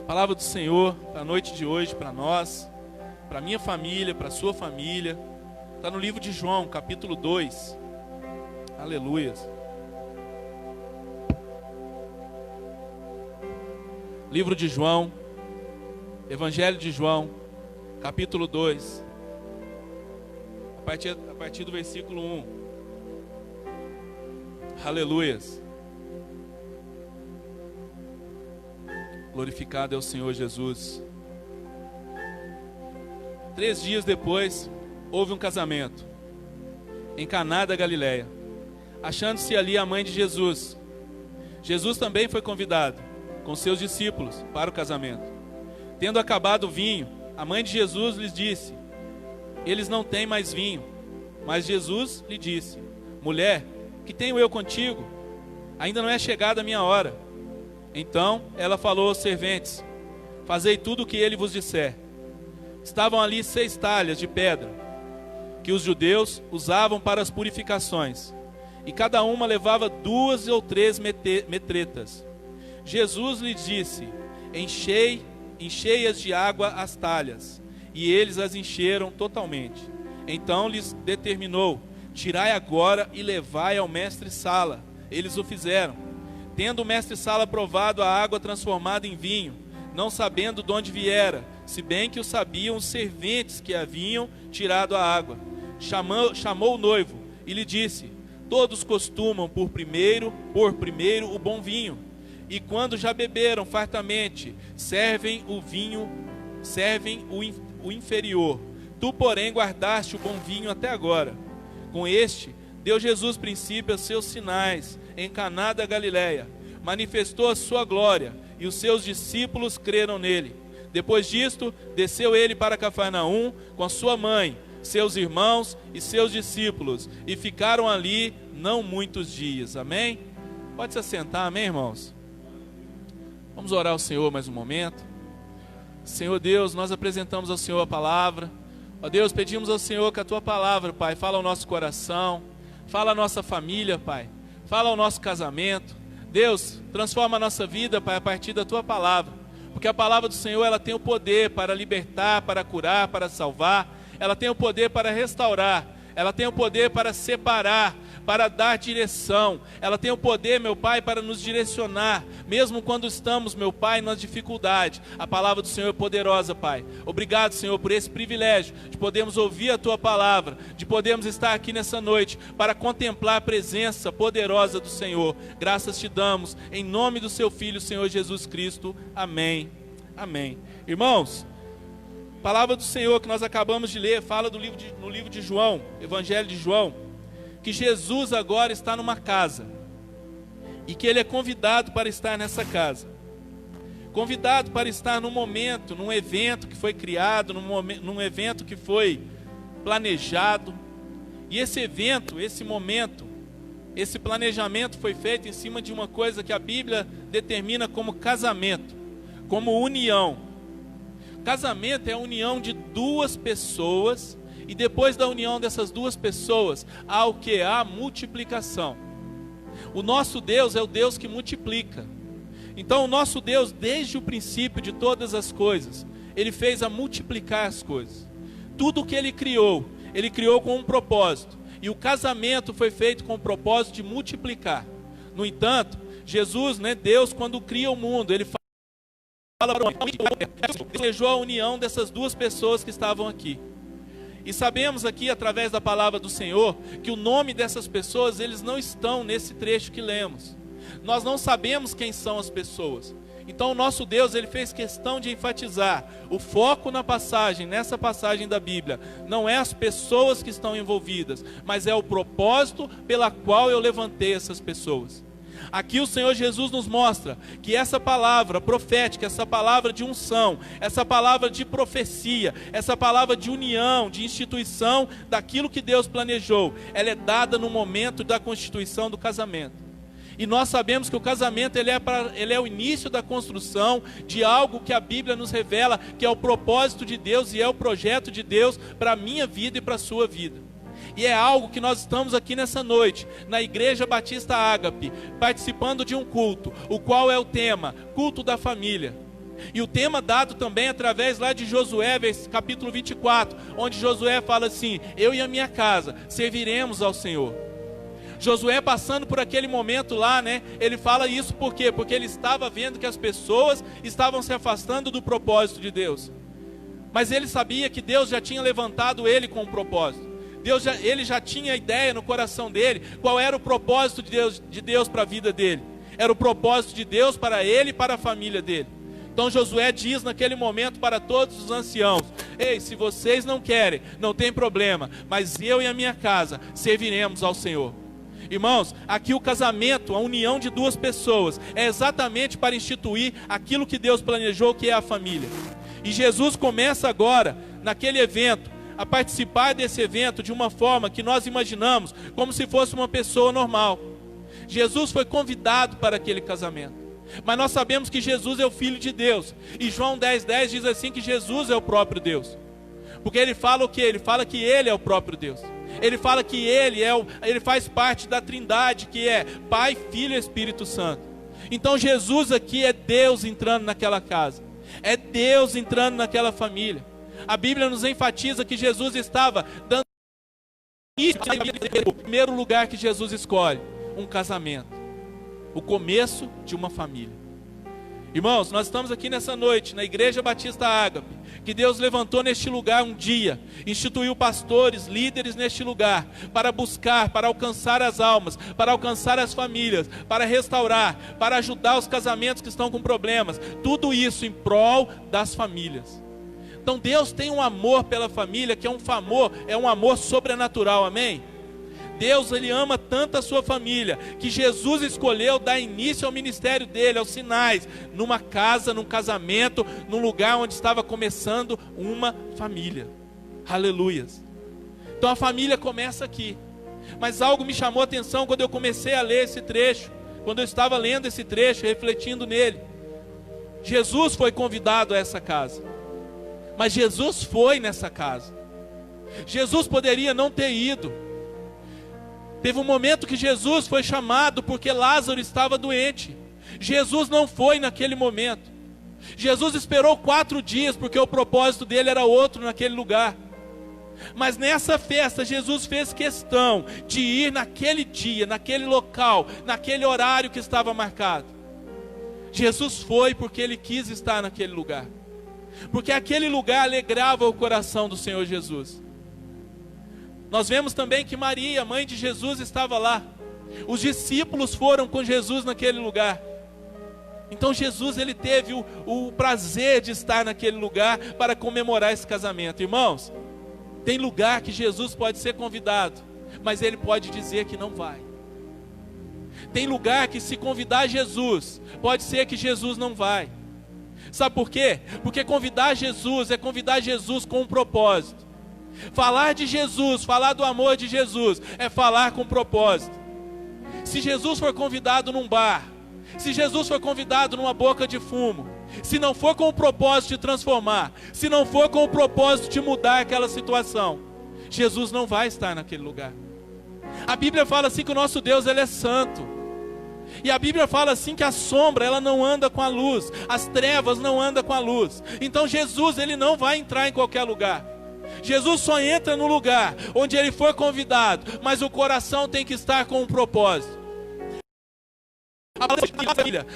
Palavra do Senhor para a noite de hoje, para nós, para a minha família, para a sua família. Está no livro de João, capítulo 2. Aleluias. Livro de João, Evangelho de João, capítulo 2. A partir do versículo 1. Aleluias. Glorificado é o Senhor Jesus. 3 dias depois, houve um casamento em Caná da Galileia, achando-se ali a mãe de Jesus. Jesus também foi convidado com seus discípulos para o casamento. Tendo acabado o vinho, a mãe de Jesus lhes disse: eles não têm mais vinho. Mas Jesus lhe disse: mulher, que tenho eu contigo? Ainda não é chegada a minha hora. Então ela falou aos serventes: fazei tudo o que ele vos disser. Estavam ali 6 talhas de pedra, que os judeus usavam para as purificações, e cada uma levava 2 ou 3 metretas. Jesus lhes disse: enchei-as de água as talhas. E eles as encheram totalmente. Então lhes determinou: tirai agora e levai ao mestre-sala. Eles o fizeram. Tendo o mestre-sala provado a água transformada em vinho, não sabendo de onde viera, se bem que o sabiam os serventes que haviam tirado a água, chamou o noivo e lhe disse: todos costumam pôr primeiro o bom vinho, e quando já beberam fartamente, servem o inferior. Tu, porém, guardaste o bom vinho até agora. Com este, deu Jesus princípio aos seus sinais em Caná da Galileia, manifestou a sua glória, e os seus discípulos creram nele. Depois disto, desceu ele para Cafarnaum com a sua mãe, seus irmãos e seus discípulos, e ficaram ali não muitos dias. Amém? Pode se assentar, amém, irmãos? Vamos orar ao Senhor mais um momento. Senhor Deus, nós apresentamos ao Senhor a palavra. Ó Deus, pedimos ao Senhor que a Tua palavra, Pai, fala ao nosso coração, fala à nossa família, Pai, fala ao nosso casamento. Deus, transforma a nossa vida, Pai, a partir da Tua palavra, porque a palavra do Senhor, ela tem o poder para libertar, para curar, para salvar, ela tem o poder para restaurar, ela tem o poder para separar, para dar direção, ela tem o poder, meu Pai, para nos direcionar, mesmo quando estamos, meu Pai, nas dificuldades. A palavra do Senhor é poderosa, Pai. Obrigado, Senhor, por esse privilégio de podermos ouvir a Tua palavra, de podermos estar aqui nessa noite para contemplar a presença poderosa do Senhor. Graças te damos, em nome do Seu Filho, Senhor Jesus Cristo. Amém. Amém. Irmãos, a palavra do Senhor que nós acabamos de ler fala no livro de João, Evangelho de João, que Jesus agora está numa casa e que ele é convidado para estar nessa casa, convidado para estar num momento, num evento que foi criado, num evento que foi planejado. E esse evento, esse momento, esse planejamento foi feito em cima de uma coisa que a Bíblia determina como casamento, como união. Casamento é a união de 2 pessoas. E depois da união dessas 2 pessoas, há o que? Há a multiplicação. O nosso Deus é o Deus que multiplica. Então o nosso Deus, desde o princípio de todas as coisas, Ele fez a multiplicar as coisas. Tudo o que Ele criou com um propósito. E o casamento foi feito com o propósito de multiplicar. No entanto, Jesus, Deus, quando cria o mundo, Ele desejou a união dessas 2 pessoas que estavam aqui. E sabemos aqui, através da palavra do Senhor, que o nome dessas pessoas, eles não estão nesse trecho que lemos. Nós não sabemos quem são as pessoas. Então o nosso Deus, Ele fez questão de enfatizar o foco nessa passagem da Bíblia. Não é as pessoas que estão envolvidas, mas é o propósito pela qual eu levantei essas pessoas. Aqui o Senhor Jesus nos mostra que essa palavra profética, essa palavra de unção, essa palavra de profecia, essa palavra de união, de instituição daquilo que Deus planejou, ela é dada no momento da constituição do casamento. E nós sabemos que o casamento ele é o início da construção de algo que a Bíblia nos revela, que é o propósito de Deus e é o projeto de Deus para a minha vida e para a sua vida. E é algo que nós estamos aqui nessa noite, na Igreja Batista Ágape, participando de um culto, o qual é o tema, culto da família. E o tema dado também através lá de Josué, capítulo 24, onde Josué fala assim: eu e a minha casa serviremos ao Senhor. Josué passando por aquele momento lá, né? Ele fala isso por quê? Porque ele estava vendo que as pessoas estavam se afastando do propósito de Deus. Mas ele sabia que Deus já tinha levantado ele com um propósito. Ele já tinha ideia no coração dele qual era o propósito de Deus para a vida dele. Era o propósito de Deus para ele e para a família dele. Então Josué diz naquele momento para todos os anciãos: ei, se vocês não querem, não tem problema, mas eu e a minha casa serviremos ao Senhor. Irmãos, aqui o casamento, a união de duas pessoas, é exatamente para instituir aquilo que Deus planejou, que é a família. E Jesus começa agora, naquele evento, a participar desse evento de uma forma que nós imaginamos como se fosse uma pessoa normal. Jesus foi convidado para aquele casamento. Mas nós sabemos que Jesus é o Filho de Deus. E João 10:10 diz assim que Jesus é o próprio Deus. Porque ele fala o quê? Ele fala que ele é o próprio Deus. Ele fala que ele faz parte da Trindade, que é Pai, Filho e Espírito Santo. Então Jesus aqui é Deus entrando naquela casa. É Deus entrando naquela família. A Bíblia nos enfatiza que Jesus estava dando o primeiro lugar que Jesus escolhe: um casamento. O começo de uma família. Irmãos, nós estamos aqui nessa noite, na Igreja Batista Ágape, que Deus levantou neste lugar um dia, instituiu pastores, líderes neste lugar, para buscar, para alcançar as almas, para alcançar as famílias, para restaurar, para ajudar os casamentos que estão com problemas, tudo isso em prol das famílias. Então Deus tem um amor pela família, que é um amor sobrenatural, amém? Deus, Ele ama tanto a sua família, que Jesus escolheu dar início ao ministério dele, aos sinais, numa casa, num casamento, num lugar onde estava começando uma família. Aleluias. Então a família começa aqui. Mas algo me chamou a atenção quando eu comecei a ler esse trecho, quando eu estava lendo esse trecho, refletindo nele. Jesus foi convidado a essa casa, mas Jesus foi nessa casa. Jesus poderia não ter ido. Teve um momento que Jesus foi chamado porque Lázaro estava doente. Jesus não foi naquele momento. Jesus esperou 4 dias porque o propósito dele era outro naquele lugar. Mas nessa festa Jesus fez questão de ir naquele dia, naquele local, naquele horário que estava marcado. Jesus foi porque ele quis estar naquele lugar. Porque aquele lugar alegrava o coração do Senhor Jesus. Nós vemos também que Maria, mãe de Jesus, estava lá. Os discípulos foram com Jesus naquele lugar. Então Jesus, ele teve o prazer de estar naquele lugar para comemorar esse casamento. Irmãos, tem lugar que Jesus pode ser convidado, mas ele pode dizer que não vai. Tem lugar que, se convidar Jesus, pode ser que Jesus não vai. Sabe por quê? Porque convidar Jesus é convidar Jesus com um propósito. Falar de Jesus, falar do amor de Jesus, é falar com propósito. Se Jesus for convidado num bar, se Jesus for convidado numa boca de fumo, se não for com o propósito de transformar, se não for com o propósito de mudar aquela situação, Jesus não vai estar naquele lugar. A Bíblia fala assim que o nosso Deus, ele é santo. E a Bíblia fala assim que a sombra, ela não anda com a luz, as trevas não andam com a luz. Então Jesus, ele não vai entrar em qualquer lugar. Jesus só entra no lugar onde ele foi convidado, mas o coração tem que estar com um propósito.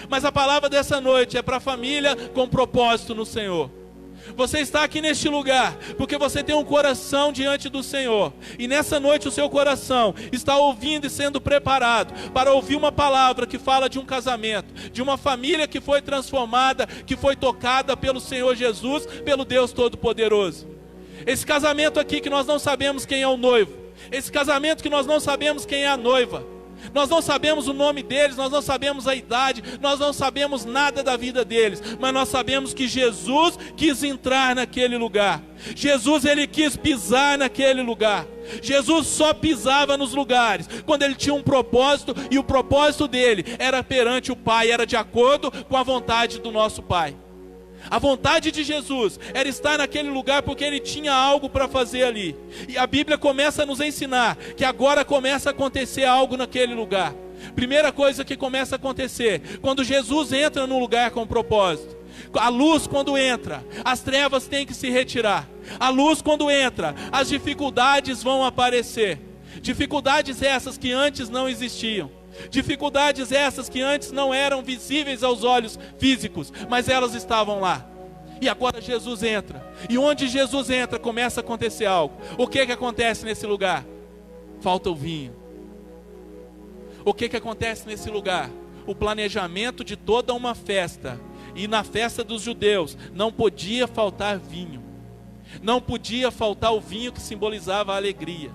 Mas a palavra dessa noite é para a família com propósito no Senhor. Você está aqui neste lugar porque você tem um coração diante do Senhor. E nessa noite o seu coração está ouvindo e sendo preparado para ouvir uma palavra que fala de um casamento, de uma família que foi transformada, que foi tocada pelo Senhor Jesus, pelo Deus Todo-Poderoso. Esse casamento aqui que nós não sabemos quem é o noivo, esse casamento que nós não sabemos quem é a noiva, nós não sabemos o nome deles, nós não sabemos a idade, nós não sabemos nada da vida deles, mas nós sabemos que Jesus quis entrar naquele lugar. Jesus, ele quis pisar naquele lugar. Jesus só pisava nos lugares quando ele tinha um propósito, e o propósito dele era perante o Pai, era de acordo com a vontade do nosso Pai. A vontade de Jesus era estar naquele lugar porque ele tinha algo para fazer ali. E a Bíblia começa a nos ensinar que agora começa a acontecer algo naquele lugar. Primeira coisa que começa a acontecer, quando Jesus entra num lugar com propósito, A luz quando entra, as trevas têm que se retirar. A luz quando entra, as dificuldades vão aparecer. Dificuldades essas que antes não existiam. Dificuldades essas que antes não eram visíveis aos olhos físicos, mas elas estavam lá. E agora Jesus entra. E onde Jesus entra, começa a acontecer algo. O que acontece nesse lugar? Falta o vinho. O que acontece nesse lugar? O planejamento de toda uma festa. E na festa dos judeus não podia faltar vinho. Não podia faltar o vinho que simbolizava a alegria.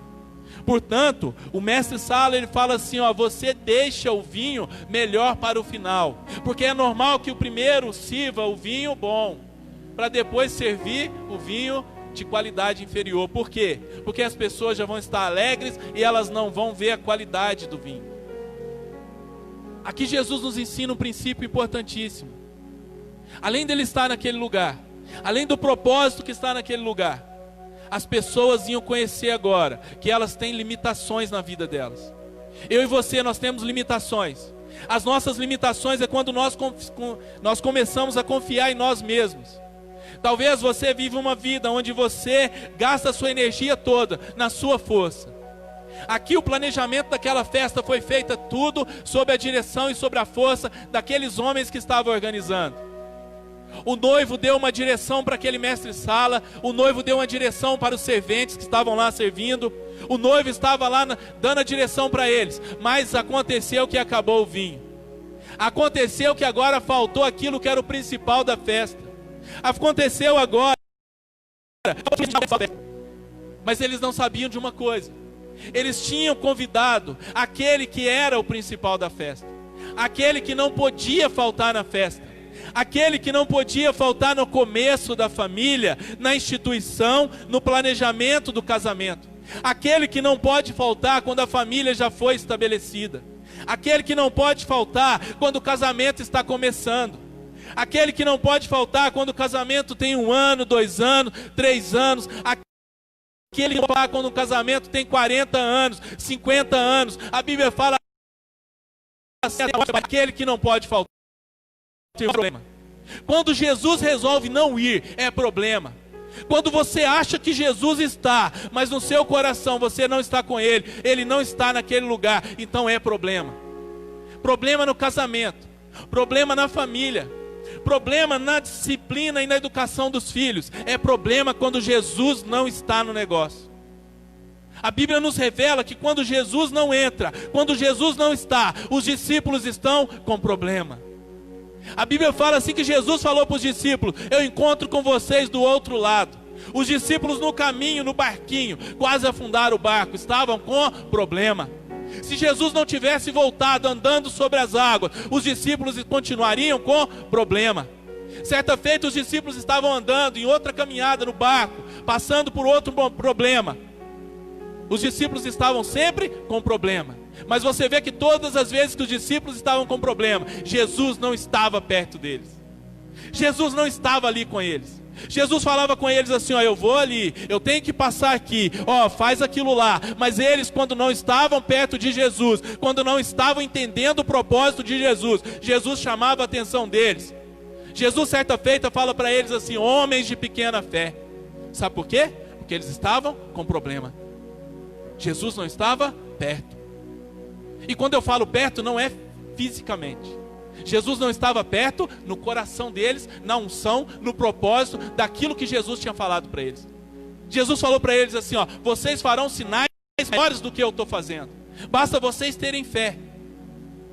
Portanto, o mestre Sala, ele fala assim, ó, você deixa o vinho melhor para o final. Porque é normal que o primeiro sirva o vinho bom, para depois servir o vinho de qualidade inferior. Por quê? Porque as pessoas já vão estar alegres e elas não vão ver a qualidade do vinho. Aqui Jesus nos ensina um princípio importantíssimo. Além dele estar naquele lugar, além do propósito que está naquele lugar, as pessoas iam conhecer agora que elas têm limitações na vida delas. Eu e você, nós temos limitações. As nossas limitações é quando nós começamos a confiar em nós mesmos. Talvez você viva uma vida onde você gasta a sua energia toda na sua força. Aqui o planejamento daquela festa foi feito tudo sob a direção e sobre a força daqueles homens que estavam organizando. O noivo deu uma direção para aquele mestre Sala, o noivo deu uma direção para os serventes que estavam lá servindo, o noivo estava lá dando a direção para eles, mas aconteceu que acabou o vinho. Aconteceu que agora faltou aquilo que era o principal da festa. Aconteceu agora, mas eles não sabiam de uma coisa. Eles tinham convidado aquele que era o principal da festa, aquele que não podia faltar na festa, aquele que não podia faltar no começo da família, na instituição, no planejamento do casamento, aquele que não pode faltar quando a família já foi estabelecida, aquele que não pode faltar quando o casamento está começando, aquele que não pode faltar quando o casamento tem 1 ano, 2 anos, 3 anos, aquele que não pode faltar quando o casamento tem 40 anos, 50 anos. A Bíblia fala aquele que não pode faltar tem um problema. Quando Jesus resolve não ir, é problema. Quando você acha que Jesus está, mas no seu coração você não está com Ele, Ele não está naquele lugar, então é problema. Problema no casamento, problema na família, problema na disciplina e na educação dos filhos. É problema quando Jesus não está no negócio. A Bíblia nos revela que quando Jesus não entra, quando Jesus não está, os discípulos estão com problema. A Bíblia fala assim que Jesus falou para os discípulos, eu encontro com vocês do outro lado. Os discípulos no caminho, no barquinho, quase afundaram o barco, estavam com problema. Se Jesus não tivesse voltado andando sobre as águas, os discípulos continuariam com problema. Certa feita os discípulos estavam andando em outra caminhada no barco, passando por outro problema. Os discípulos estavam sempre com problema. Mas você vê que todas as vezes que os discípulos estavam com problema, Jesus não estava perto deles. Jesus não estava ali com eles. Jesus falava com eles assim, ó, eu vou ali, eu tenho que passar aqui, ó, faz aquilo lá. Mas eles, quando não estavam perto de Jesus, quando não estavam entendendo o propósito de Jesus, Jesus chamava a atenção deles. Jesus, certa feita, fala para eles assim, homens de pequena fé. Sabe por quê? Porque eles estavam com problema. Jesus não estava perto. E quando eu falo perto, não é fisicamente. Jesus não estava perto no coração deles, na unção, no propósito daquilo que Jesus tinha falado para eles. Jesus falou para eles assim, ó, vocês farão sinais maiores do que eu estou fazendo. Basta vocês terem fé.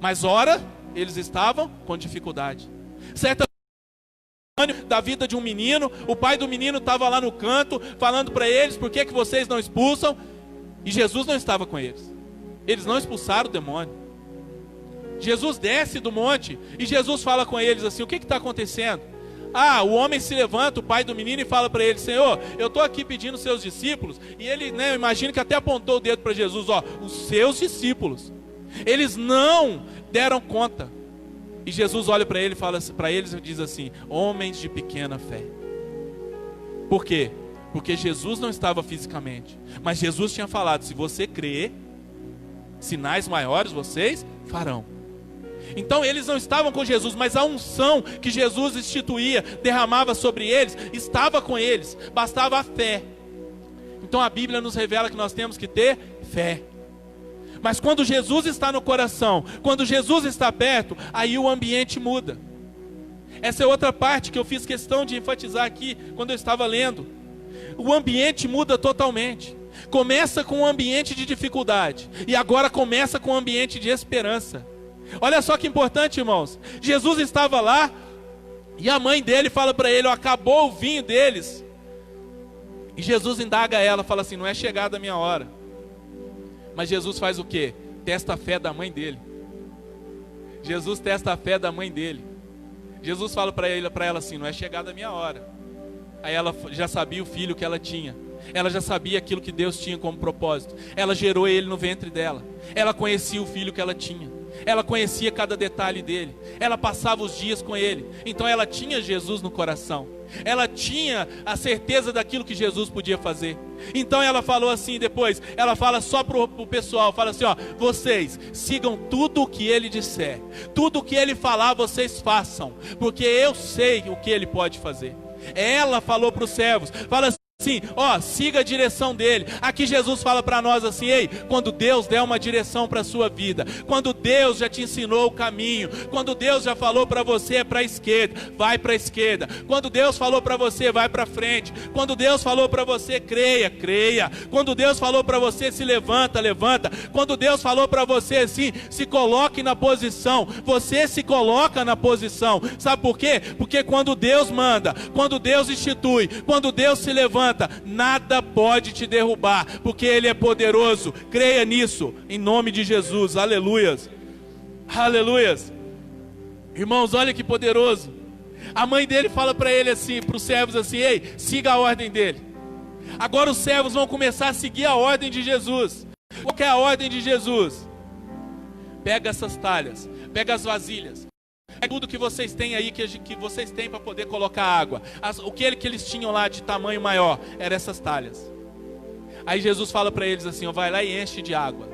Mas ora, eles estavam com dificuldade. Certa da vida de um menino, o pai do menino estava lá no canto, falando para eles, por que vocês não expulsam? E Jesus não estava com eles. Eles não expulsaram o demônio. Jesus desce do monte e Jesus fala com eles assim, o que está acontecendo? Ah, o homem se levanta, o pai do menino, e fala para ele, Senhor, eu estou aqui pedindo seus discípulos. E ele, eu imagino que até apontou o dedo para Jesus, ó, os seus discípulos. Eles não deram conta. E Jesus olha para ele, fala para eles e diz assim, homens de pequena fé. Por quê? Porque Jesus não estava fisicamente, mas Jesus tinha falado, se você crer, sinais maiores vocês farão. Então eles não estavam com Jesus, mas a unção que Jesus instituía, derramava sobre eles, estava com eles, bastava a fé. Então a Bíblia nos revela que nós temos que ter fé. Mas quando Jesus está no coração, quando Jesus está perto, aí o ambiente muda. Essa é outra parte que eu fiz questão de enfatizar aqui, quando eu estava lendo. O ambiente muda totalmente. Começa com um ambiente de dificuldade, e agora começa com um ambiente de esperança. Olha só que importante, irmãos. Jesus estava lá, e a mãe dele fala para ele, acabou o vinho deles. E Jesus indaga ela, fala assim, não é chegada a minha hora. Mas Jesus faz o quê? Testa a fé da mãe dele. Jesus testa a fé da mãe dele. Jesus fala para ela assim, não é chegada a minha hora. Aí ela já sabia o filho que ela tinha. Ela já sabia aquilo que Deus tinha como propósito. Ela gerou ele no ventre dela. Ela conhecia o filho que ela tinha. Ela conhecia cada detalhe dele. Ela passava os dias com ele. Então ela tinha Jesus no coração. Ela tinha a certeza daquilo que Jesus podia fazer. Então ela falou assim depois, ela fala só pro pessoal, fala assim, vocês sigam tudo o que ele disser. Tudo o que ele falar, vocês façam. Porque eu sei o que ele pode fazer. Ela falou para os servos, fala assim, siga a direção dele. Aqui Jesus fala para nós assim, quando Deus der uma direção para a sua vida, quando Deus já te ensinou o caminho, quando Deus já falou para você para a esquerda, vai para a esquerda. Quando Deus falou para você, vai para frente. Quando Deus falou para você, creia. Quando Deus falou para você, se levanta. Quando Deus falou para você assim, se coloque na posição, você se coloca na posição. Sabe por quê? Porque quando Deus manda, quando Deus institui, quando Deus se levanta, nada pode te derrubar, porque Ele é poderoso. Creia nisso, em nome de Jesus. Aleluias, aleluias. Irmãos, olha que poderoso. A mãe dele fala para ele assim, para os servos assim, siga a ordem dele. Agora os servos vão começar a seguir a ordem de Jesus. Qual que é a ordem de Jesus? Pega essas talhas, pega as vasilhas, é tudo que vocês têm aí, que vocês têm para poder colocar água. O que eles tinham lá de tamanho maior, eram essas talhas. Aí Jesus fala para eles assim, vai lá e enche de água.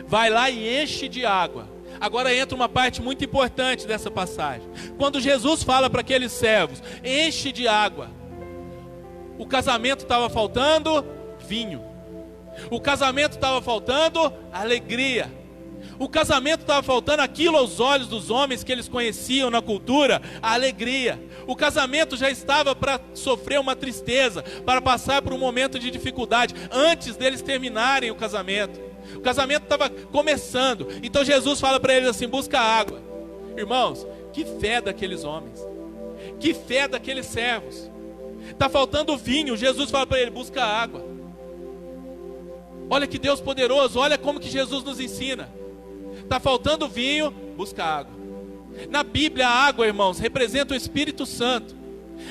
Vai lá e enche de água. Agora entra uma parte muito importante dessa passagem. Quando Jesus fala para aqueles servos, enche de água. O casamento estava faltando vinho. O casamento estava faltando alegria. O casamento estava faltando aquilo aos olhos dos homens que eles conheciam na cultura, a alegria. O casamento já estava para sofrer uma tristeza, para passar por um momento de dificuldade, antes deles terminarem o casamento. O casamento estava começando. Então Jesus fala para eles assim, busca água. Irmãos, que fé daqueles homens. Que fé daqueles servos. Está faltando vinho, Jesus fala para ele, busca água. Olha que Deus poderoso, olha como que Jesus nos ensina. Está faltando vinho, busca água. Na Bíblia, a água, irmãos, representa o Espírito Santo.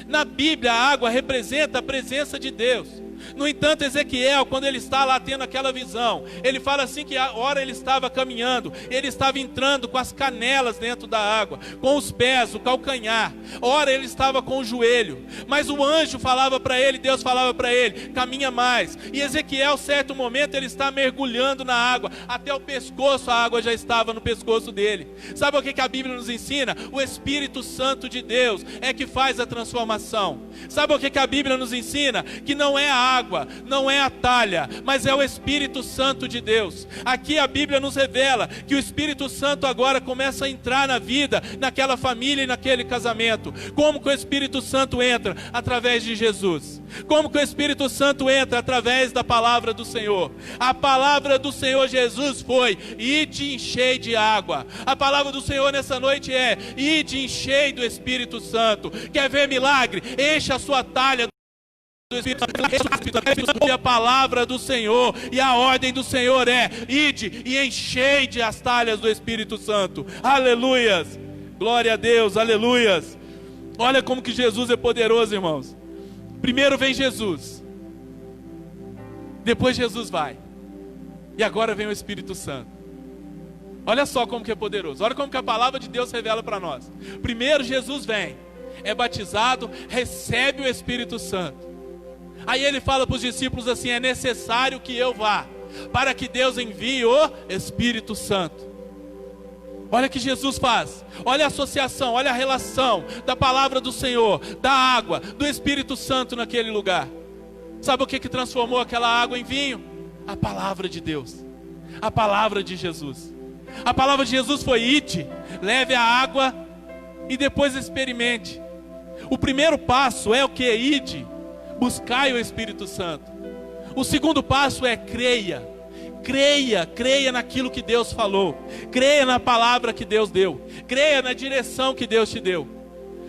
Na Bíblia, a água representa a presença de Deus. No entanto, Ezequiel, quando ele está lá tendo aquela visão, ele fala assim que a hora ele estava caminhando, ele estava entrando com as canelas dentro da água, com os pés, o calcanhar. Ora ele estava com o joelho, mas o anjo falava para ele, Deus falava para ele, caminha mais. E Ezequiel, certo momento, ele está mergulhando na água, até o pescoço, a água já estava no pescoço dele. Sabe o que a Bíblia nos ensina? O Espírito Santo de Deus é que faz a transformação. Sabe o que a Bíblia nos ensina? Que não é a água, não é a talha, mas é o Espírito Santo de Deus. Aqui a Bíblia nos revela que o Espírito Santo agora começa a entrar na vida, naquela família e naquele casamento. Como que o Espírito Santo entra? Através de Jesus. Como que o Espírito Santo entra? Através da palavra do Senhor. A palavra do Senhor Jesus foi, ide enchei de água. A palavra do Senhor nessa noite é, ide enchei do Espírito Santo. Quer ver milagre? Encha a sua talha do Espírito Santo. A palavra do Senhor e a ordem do Senhor é, ide e enchei de as talhas do Espírito Santo. Aleluias, glória a Deus, aleluias. Olha como que Jesus é poderoso, irmãos. Primeiro vem Jesus, depois Jesus vai, e agora vem o Espírito Santo. Olha só como que é poderoso, olha como que a palavra de Deus revela para nós. Primeiro Jesus vem, é batizado, recebe o Espírito Santo. Aí ele fala para os discípulos assim, é necessário que eu vá, para que Deus envie o Espírito Santo. Olha o que Jesus faz, olha a associação, olha a relação da palavra do Senhor, da água, do Espírito Santo naquele lugar. Sabe o que transformou aquela água em vinho? A palavra de Deus, a palavra de Jesus. A palavra de Jesus foi: ide, leve a água e depois experimente. O primeiro passo é o que? Ide, buscai o Espírito Santo. O segundo passo é creia. Creia naquilo que Deus falou. Creia na palavra que Deus deu. Creia na direção que Deus te deu.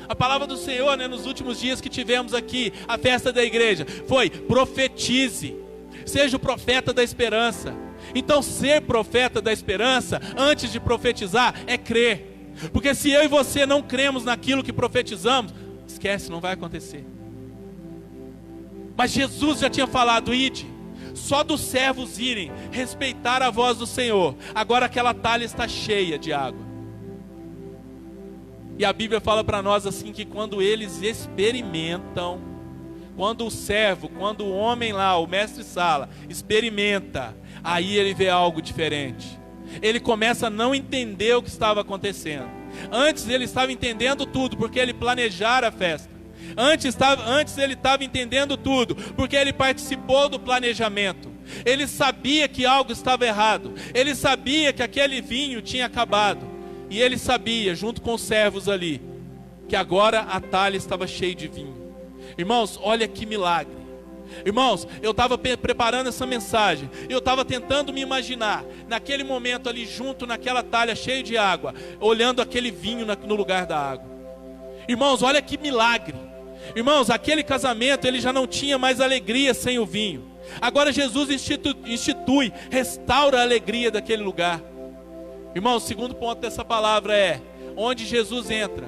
A palavra do Senhor, nos últimos dias que tivemos aqui, a festa da igreja, foi: profetize. Seja o profeta da esperança. Então, ser profeta da esperança, antes de profetizar, é crer. Porque se eu e você não cremos naquilo que profetizamos, esquece, não vai acontecer. Mas Jesus já tinha falado: ide. Só dos servos irem respeitar a voz do Senhor, agora aquela talha está cheia de água. E a Bíblia fala para nós assim, que quando eles experimentam, quando o servo, quando o homem lá, o mestre-sala, experimenta, aí ele vê algo diferente. Ele começa a não entender o que estava acontecendo. Antes ele estava entendendo tudo, porque ele planejara a festa. Antes ele estava entendendo tudo, porque ele participou do planejamento. Ele sabia que algo estava errado. Ele sabia que aquele vinho tinha acabado. E ele sabia, junto com os servos ali, que agora a talha estava cheia de vinho. Irmãos, olha que milagre. Irmãos, eu estava preparando essa mensagem, eu estava tentando me imaginar, naquele momento ali junto, naquela talha cheia de água, olhando aquele vinho no lugar da água. Irmãos, olha que milagre. Irmãos, aquele casamento, ele já não tinha mais alegria sem o vinho. Agora Jesus institui, restaura a alegria daquele lugar. Irmãos, o segundo ponto dessa palavra é: onde Jesus entra,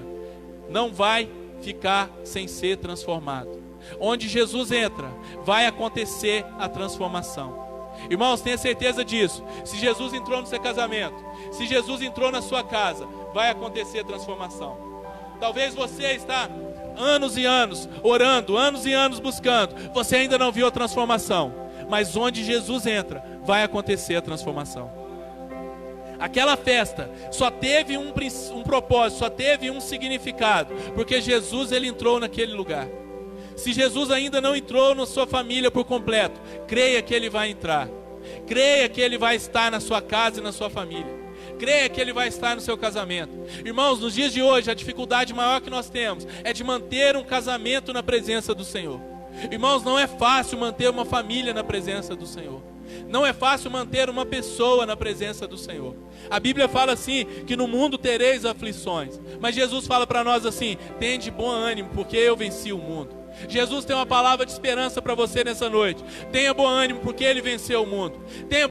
não vai ficar sem ser transformado. Onde Jesus entra, vai acontecer a transformação. Irmãos, tenha certeza disso. Se Jesus entrou no seu casamento, se Jesus entrou na sua casa, vai acontecer a transformação. Talvez você está anos e anos orando, anos e anos buscando, você ainda não viu a transformação. Mas onde Jesus entra, vai acontecer a transformação. Aquela festa só teve um propósito, só teve um significado, porque Jesus, ele entrou naquele lugar. Se Jesus ainda não entrou na sua família por completo, creia que ele vai entrar. Creia que ele vai estar na sua casa e na sua família. Creia que ele vai estar no seu casamento. Irmãos, nos dias de hoje, a dificuldade maior que nós temos é de manter um casamento na presença do Senhor. Irmãos, não é fácil manter uma família na presença do Senhor. Não é fácil manter uma pessoa na presença do Senhor. A Bíblia fala assim, que no mundo tereis aflições. Mas Jesus fala para nós assim: tende bom ânimo, porque eu venci o mundo. Jesus tem uma palavra de esperança para você nessa noite. Tenha bom ânimo, porque ele venceu o mundo. Tenha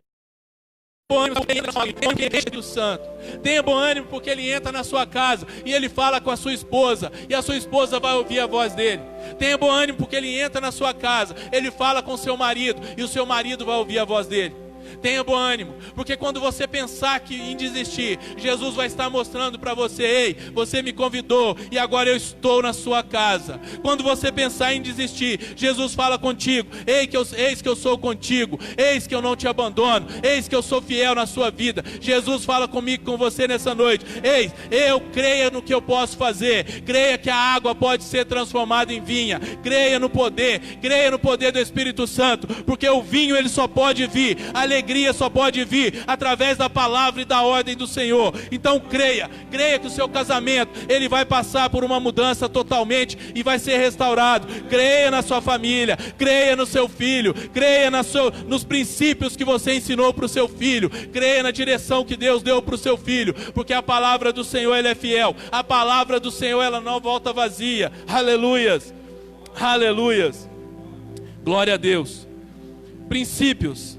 bom ânimo, porque ele entra no Espírito Santo. Tenha bom ânimo, porque ele entra na sua casa e ele fala com a sua esposa, e a sua esposa vai ouvir a voz dele. Tenha bom ânimo, porque ele entra na sua casa, ele fala com o seu marido, e o seu marido vai ouvir a voz dele. Tenha bom ânimo, porque quando você pensar em desistir, Jesus vai estar mostrando para você: ei, você me convidou e agora eu estou na sua casa. Quando você pensar em desistir, Jesus fala contigo: eis que eu sou contigo, eis que eu não te abandono, eis que eu sou fiel na sua vida. Jesus fala comigo, com você nessa noite: eis, eu creia no que eu posso fazer. Creia que a água pode ser transformada em vinha. Creia no poder do Espírito Santo, porque o vinho ele só pode vir, a alegria só pode vir através da palavra e da ordem do Senhor. Então creia que o seu casamento ele vai passar por uma mudança totalmente e vai ser restaurado. Creia na sua família, creia no seu filho, creia nos princípios que você ensinou para o seu filho, creia na direção que Deus deu para o seu filho, porque a palavra do Senhor ela é fiel, a palavra do Senhor ela não volta vazia. Aleluias, aleluias, glória a Deus. Princípios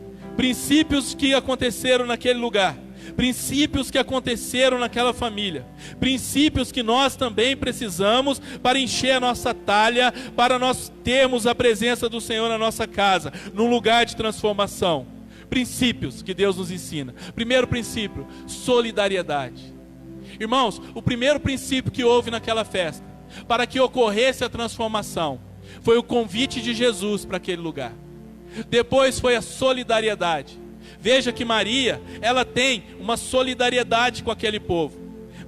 que aconteceram naquele lugar, princípios que aconteceram naquela família, princípios que nós também precisamos para encher a nossa talha, para nós termos a presença do Senhor na nossa casa, num lugar de transformação. Princípios que Deus nos ensina. Primeiro princípio, solidariedade. Irmãos, o primeiro princípio que houve naquela festa, para que ocorresse a transformação, foi o convite de Jesus para aquele lugar. Depois foi a solidariedade. Veja que Maria, ela tem uma solidariedade com aquele povo.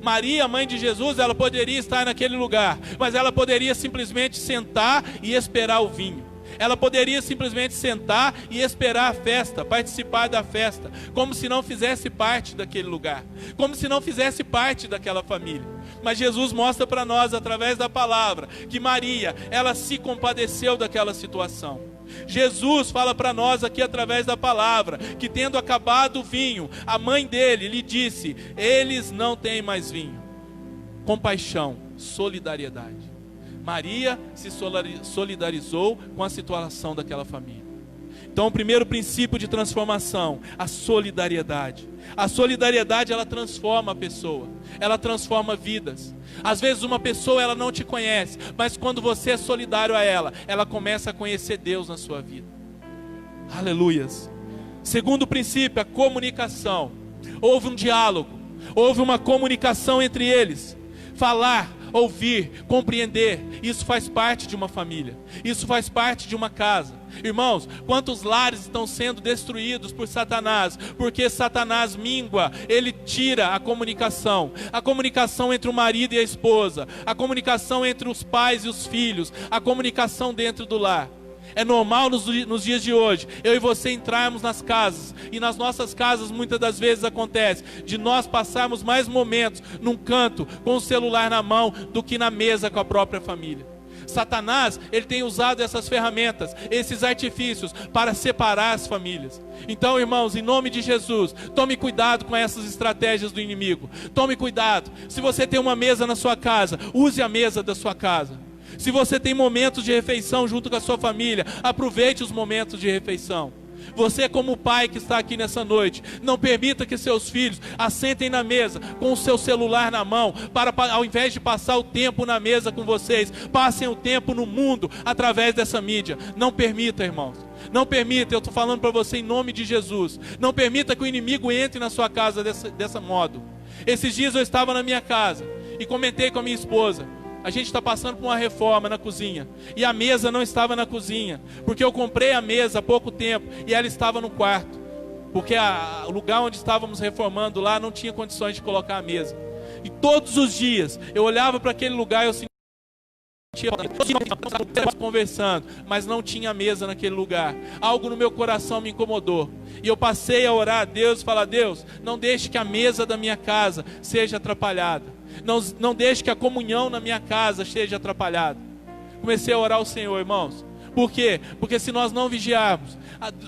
Maria, mãe de Jesus, ela poderia estar naquele lugar, mas ela poderia simplesmente sentar e esperar o vinho. Ela poderia simplesmente sentar e esperar a festa, participar da festa, como se não fizesse parte daquele lugar, como se não fizesse parte daquela família. Mas Jesus mostra para nós, através da palavra, que Maria, ela se compadeceu daquela situação. Jesus fala para nós aqui através da palavra, que tendo acabado o vinho, a mãe dele lhe disse: eles não têm mais vinho. Compaixão, solidariedade. Maria se solidarizou com a situação daquela família. Então, o primeiro princípio de transformação, a solidariedade. A solidariedade, ela transforma a pessoa, ela transforma vidas. Às vezes uma pessoa, ela não te conhece, mas quando você é solidário a ela, ela começa a conhecer Deus na sua vida. Aleluias. Segundo princípio, a comunicação. Houve um diálogo, houve uma comunicação entre eles. Falar, ouvir, compreender, isso faz parte de uma família, isso faz parte de uma casa. Irmãos, quantos lares estão sendo destruídos por Satanás, porque Satanás mingua, ele tira a comunicação entre o marido e a esposa, a comunicação entre os pais e os filhos, a comunicação dentro do lar. É normal nos dias de hoje, eu e você entrarmos nas casas, e nas nossas casas muitas das vezes acontece, de nós passarmos mais momentos num canto, com o celular na mão, do que na mesa com a própria família. Satanás, ele tem usado essas ferramentas, esses artifícios, para separar as famílias. Então, irmãos, em nome de Jesus, tome cuidado com essas estratégias do inimigo. Tome cuidado. Se você tem uma mesa na sua casa, use a mesa da sua casa. Se você tem momentos de refeição junto com a sua família, aproveite os momentos de refeição. Você, como pai que está aqui nessa noite, não permita que seus filhos assentem na mesa com o seu celular na mão, para ao invés de passar o tempo na mesa com vocês, passem o tempo no mundo através dessa mídia. Não permita, irmãos. Não permita, eu estou falando para você em nome de Jesus. Não permita que o inimigo entre na sua casa dessa modo. Esses dias eu estava na minha casa e comentei com a minha esposa. A gente está passando por uma reforma na cozinha, e a mesa não estava na cozinha, porque eu comprei a mesa há pouco tempo, e ela estava no quarto, porque o lugar onde estávamos reformando lá não tinha condições de colocar a mesa. E todos os dias eu olhava para aquele lugar e eu sentia conversando, mas não tinha mesa naquele lugar. Algo no meu coração me incomodou, e eu passei a orar a Deus e falar: Deus, não deixe que a mesa da minha casa seja atrapalhada. Não deixe que a comunhão na minha casa esteja atrapalhada. Comecei a orar ao Senhor, irmãos. Por quê? Porque se nós não vigiarmos,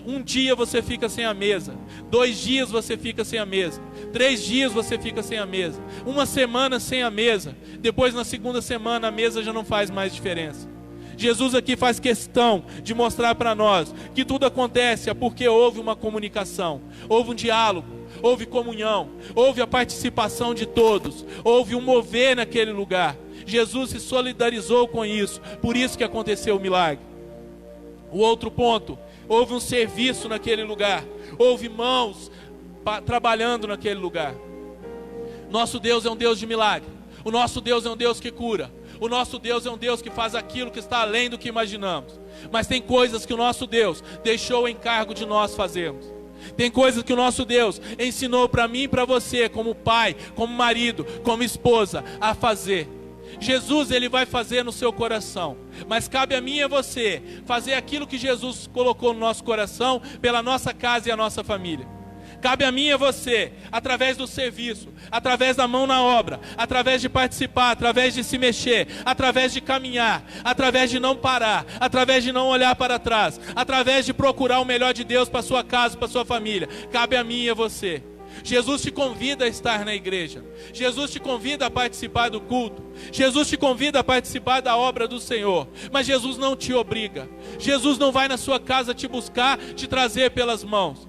um dia você fica sem a mesa, 2 dias você fica sem a mesa, 3 dias você fica sem a mesa, 1 semana sem a mesa, depois na segunda semana a mesa já não faz mais diferença. Jesus aqui faz questão de mostrar para nós que tudo acontece porque houve uma comunicação, houve um diálogo, houve comunhão, houve a participação de todos, houve um mover naquele lugar. Jesus se solidarizou com isso, por isso que aconteceu o milagre. O outro ponto, houve um serviço naquele lugar, houve mãos trabalhando naquele lugar. Nosso Deus é um Deus de milagre, o nosso Deus é um Deus que cura, o nosso Deus é um Deus que faz aquilo que está além do que imaginamos. Mas tem coisas que o nosso Deus deixou o encargo de nós fazermos. Tem coisas que o nosso Deus ensinou para mim e para você, como pai, como marido, como esposa, a fazer. Jesus, ele vai fazer no seu coração, mas cabe a mim e a você fazer aquilo que Jesus colocou no nosso coração, pela nossa casa e a nossa família. Cabe a mim e a você, através do serviço, através da mão na obra, através de participar, através de se mexer, através de caminhar, através de não parar, através de não olhar para trás, através de procurar o melhor de Deus para a sua casa, para a sua família. Cabe a mim e a você. Jesus te convida a estar na igreja. Jesus te convida a participar do culto. Jesus te convida a participar da obra do Senhor. Mas Jesus não te obriga. Jesus não vai na sua casa te buscar, te trazer pelas mãos.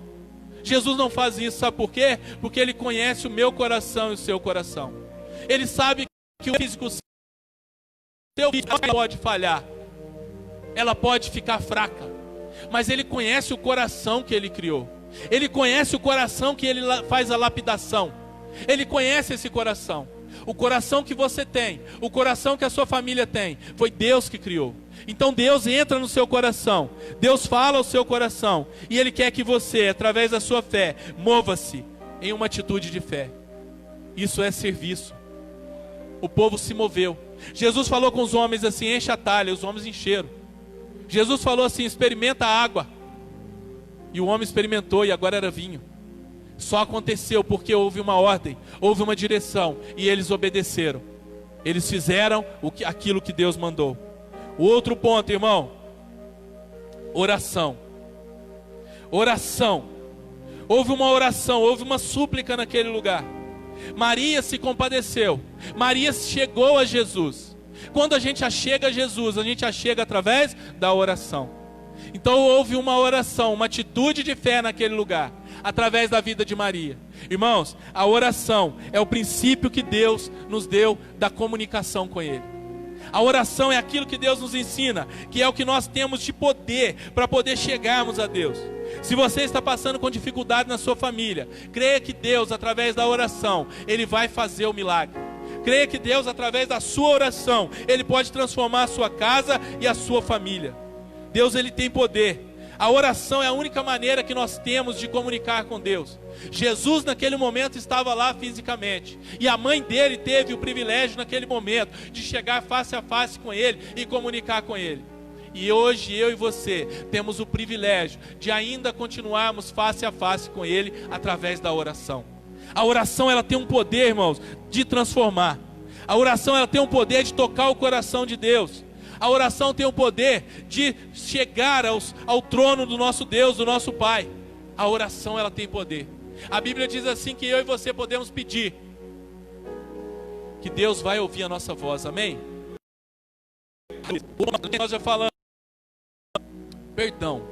Jesus não faz isso, sabe por quê? Porque Ele conhece o meu coração e o seu coração. Ele sabe que o físico seu pode falhar, ela pode ficar fraca, mas Ele conhece o coração que Ele criou. Ele conhece o coração que Ele faz a lapidação. Ele conhece esse coração. O coração que você tem, o coração que a sua família tem, foi Deus que criou. Então Deus entra no seu coração, Deus fala ao seu coração, e Ele quer que você, através da sua fé, mova-se em uma atitude de fé. Isso é serviço. O povo se moveu. Jesus falou com os homens assim: enche a talha. Os homens encheram. Jesus falou assim: experimenta a água. E o homem experimentou, e agora era vinho. Só aconteceu porque houve uma ordem, houve uma direção, e eles obedeceram. Eles fizeram aquilo que Deus mandou. O outro ponto, irmão: oração. Oração. Houve uma oração, houve uma súplica naquele lugar. Maria se compadeceu. Maria chegou a Jesus. Quando a gente achega a Jesus, a gente achega através da oração. Então houve uma oração, uma atitude de fé naquele lugar, através da vida de Maria. Irmãos, a oração é o princípio que Deus nos deu da comunicação com Ele. A oração é aquilo que Deus nos ensina, que é o que nós temos de poder para poder chegarmos a Deus. Se você está passando com dificuldade na sua família, creia que Deus, através da oração, Ele vai fazer o milagre. Creia que Deus, através da sua oração, Ele pode transformar a sua casa e a sua família. Deus, Ele tem poder. A oração é a única maneira que nós temos de comunicar com Deus. Jesus naquele momento estava lá fisicamente, e a mãe dele teve o privilégio naquele momento de chegar face a face com Ele e comunicar com Ele. E hoje eu e você temos o privilégio de ainda continuarmos face a face com Ele através da oração. A oração, ela tem um poder, irmãos, de transformar. A oração, ela tem um poder de tocar o coração de Deus. A oração tem o poder de chegar ao trono do nosso Deus, do nosso Pai. A oração, ela tem poder. A Bíblia diz assim que eu e você podemos pedir, que Deus vai ouvir a nossa voz, amém? Nós já falamos, perdão.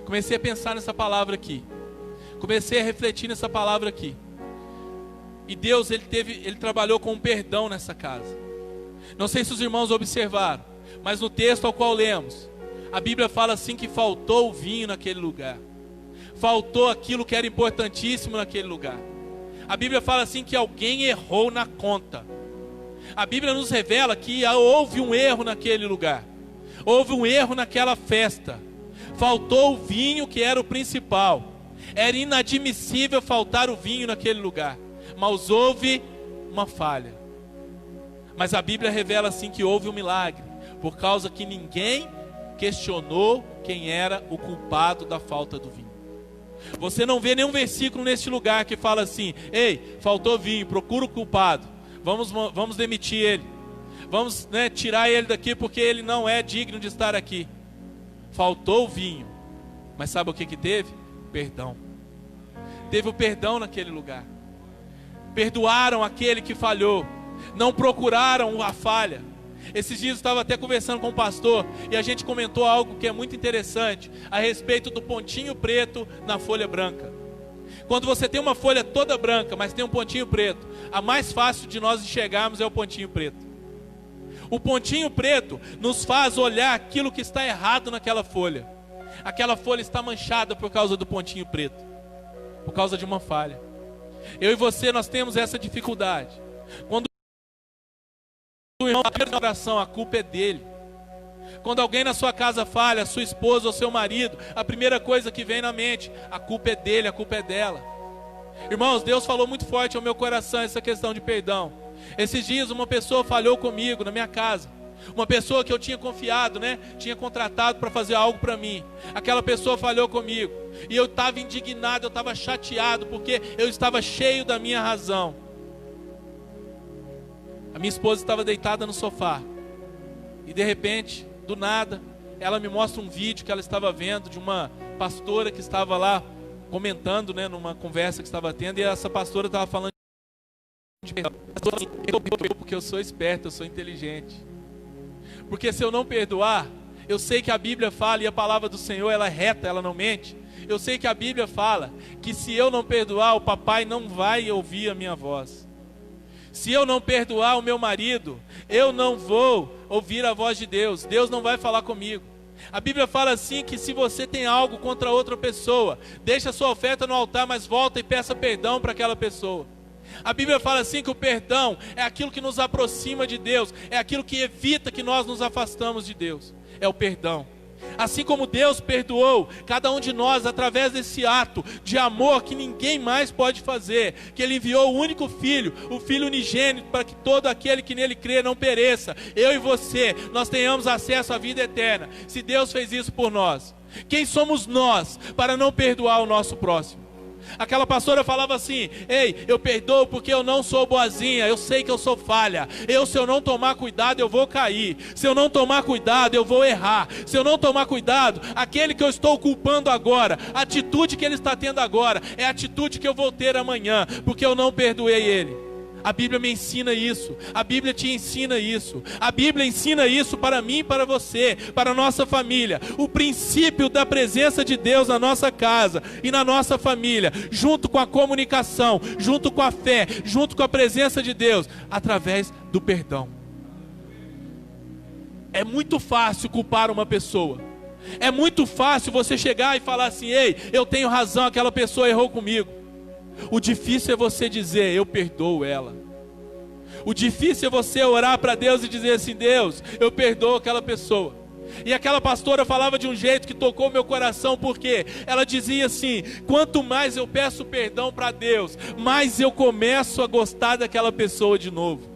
Comecei a pensar nessa palavra aqui. Comecei a refletir nessa palavra aqui. E Deus, Ele trabalhou com perdão nessa casa. Não sei se os irmãos observaram, mas no texto ao qual lemos, a Bíblia fala assim que faltou o vinho naquele lugar. Faltou aquilo que era importantíssimo naquele lugar. A Bíblia fala assim que alguém errou na conta. A Bíblia nos revela que houve um erro naquele lugar. Houve um erro naquela festa. Faltou o vinho, que era o principal. Era inadmissível faltar o vinho naquele lugar. Mas houve uma falha. Mas a Bíblia revela assim que houve um milagre, por causa que ninguém questionou quem era o culpado da falta do vinho. Você não vê nenhum versículo neste lugar que fala assim: ei, faltou vinho, procura o culpado, vamos demitir ele, vamos tirar ele daqui porque ele não é digno de estar aqui. Faltou o vinho, mas sabe o que teve? Perdão. Teve o perdão naquele lugar. Perdoaram aquele que falhou, não procuraram a falha. Esses dias eu estava até conversando com o pastor, e a gente comentou algo que é muito interessante, a respeito do pontinho preto na folha branca. Quando você tem uma folha toda branca, mas tem um pontinho preto, a mais fácil de nós enxergarmos é o pontinho preto. O pontinho preto nos faz olhar aquilo que está errado naquela folha. Aquela folha está manchada por causa do pontinho preto, por causa de uma falha. Eu e você, nós temos essa dificuldade. Quando o irmão abre a oração, a culpa é dele. Quando alguém na sua casa falha, sua esposa ou seu marido, a primeira coisa que vem na mente: a culpa é dele, a culpa é dela. Irmãos, Deus falou muito forte ao meu coração essa questão de perdão. Esses dias uma pessoa falhou comigo na minha casa. Uma pessoa que eu tinha confiado, tinha contratado para fazer algo para mim. Aquela pessoa falhou comigo. E eu estava indignado, eu estava chateado, porque eu estava cheio da minha razão. A minha esposa estava deitada no sofá. E de repente, do nada, ela me mostra um vídeo que ela estava vendo de uma pastora que estava lá comentando, numa conversa que estava tendo. E essa pastora estava falando de perdão. Porque eu sou esperto, eu sou inteligente. Porque se eu não perdoar, eu sei que a Bíblia fala, e a palavra do Senhor, ela é reta, ela não mente. Eu sei que a Bíblia fala que se eu não perdoar, o papai não vai ouvir a minha voz. Se eu não perdoar o meu marido, eu não vou ouvir a voz de Deus. Deus não vai falar comigo. A Bíblia fala assim que se você tem algo contra outra pessoa, deixa a sua oferta no altar, mas volta e peça perdão para aquela pessoa. A Bíblia fala assim que o perdão é aquilo que nos aproxima de Deus, é aquilo que evita que nós nos afastamos de Deus, é o perdão. Assim como Deus perdoou cada um de nós através desse ato de amor que ninguém mais pode fazer, que Ele enviou o único Filho, o Filho unigênito, para que todo aquele que nele crê não pereça, eu e você, nós tenhamos acesso à vida eterna. Se Deus fez isso por nós, quem somos nós para não perdoar o nosso próximo? Aquela pastora falava assim: ei, eu perdoo porque eu não sou boazinha, eu sei que eu sou falha. Se eu não tomar cuidado, eu vou cair. Se eu não tomar cuidado, eu vou errar. Se eu não tomar cuidado, aquele que eu estou culpando agora, a atitude que ele está tendo agora, é a atitude que eu vou ter amanhã, porque eu não perdoei ele. A Bíblia me ensina isso, a Bíblia te ensina isso, a Bíblia ensina isso para mim e para você, para a nossa família. O princípio da presença de Deus na nossa casa e na nossa família, junto com a comunicação, junto com a fé, junto com a presença de Deus, através do perdão. É muito fácil culpar uma pessoa, é muito fácil você chegar e falar assim: ei, eu tenho razão, aquela pessoa errou comigo. O difícil é você dizer: eu perdoo ela. O difícil é você orar para Deus e dizer assim: Deus, eu perdoo aquela pessoa. E aquela pastora falava de um jeito que tocou meu coração, porque ela dizia assim: quanto mais eu peço perdão para Deus, mais eu começo a gostar daquela pessoa de novo.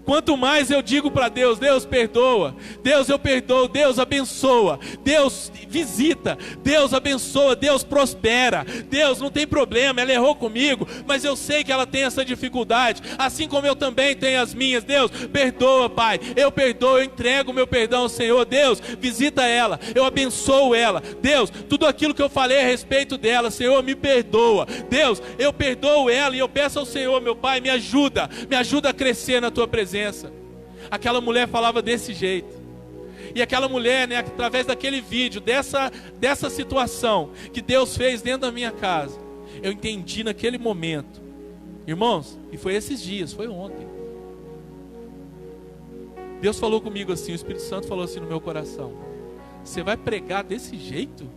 Quanto mais eu digo para Deus: Deus perdoa, Deus eu perdoo, Deus abençoa, Deus visita, Deus abençoa, Deus prospera, Deus não tem problema, ela errou comigo, mas eu sei que ela tem essa dificuldade, assim como eu também tenho as minhas. Deus perdoa, Pai, eu perdoo, eu entrego o meu perdão ao Senhor. Deus visita ela, eu abençoo ela. Deus, tudo aquilo que eu falei a respeito dela, Senhor, me perdoa. Deus, eu perdoo ela e eu peço ao Senhor, meu Pai, me ajuda a crescer na tua presença. Aquela mulher falava desse jeito. E aquela mulher, né, através daquele vídeo, dessa situação que Deus fez dentro da minha casa, eu entendi naquele momento, irmãos, e foi esses dias, foi ontem. Deus falou comigo assim, o Espírito Santo falou assim no meu coração: você vai pregar desse jeito?